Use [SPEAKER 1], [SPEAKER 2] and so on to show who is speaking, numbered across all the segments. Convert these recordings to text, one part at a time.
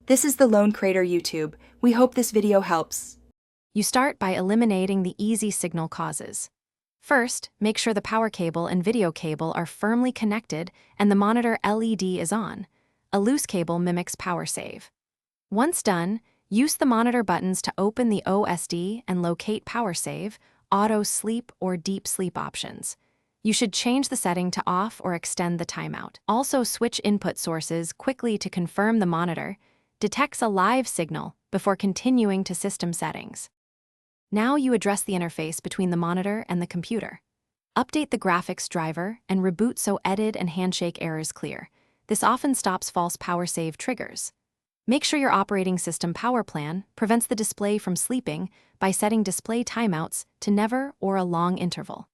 [SPEAKER 1] This is the Lone Crater YouTube. We hope this video helps.
[SPEAKER 2] You start by eliminating the easy signal causes. First, make sure the power cable and video cable are firmly connected and the monitor LED is on. A loose cable mimics power save. Once done, use the monitor buttons to open the OSD and locate power save, auto sleep, or deep sleep options. You should change the setting to off or extend the timeout. Also, switch input sources quickly to confirm the monitor detects a live signal before continuing to system settings. Now you address the interface between the monitor and the computer. Update the graphics driver and reboot so edit and handshake errors clear. This often stops false power save triggers. Make sure your operating system power plan prevents the display from sleeping by setting display timeouts to never or a long interval.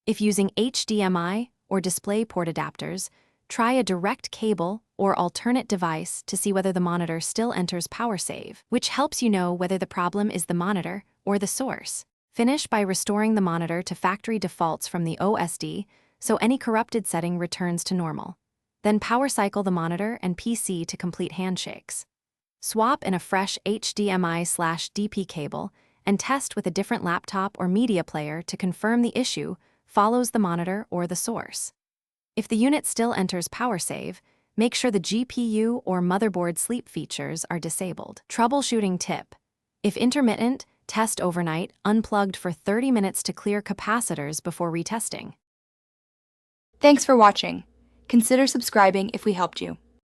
[SPEAKER 2] If using HDMI or DisplayPort adapters, try a direct cable or alternate device to see whether the monitor still enters power save, which helps you know whether the problem is the monitor or the source. Finish by restoring the monitor to factory defaults from the OSD so any corrupted setting returns to normal. Then power cycle the monitor and PC to complete handshakes. Swap in a fresh HDMI/DP cable and test with a different laptop or media player to confirm the issue follows the monitor or the source. If the unit still enters power save, make sure the GPU or motherboard sleep features are disabled. Troubleshooting tip: if intermittent, test overnight, unplugged for 30 minutes to clear capacitors before retesting.
[SPEAKER 1] Thanks for watching. Consider subscribing if we helped you.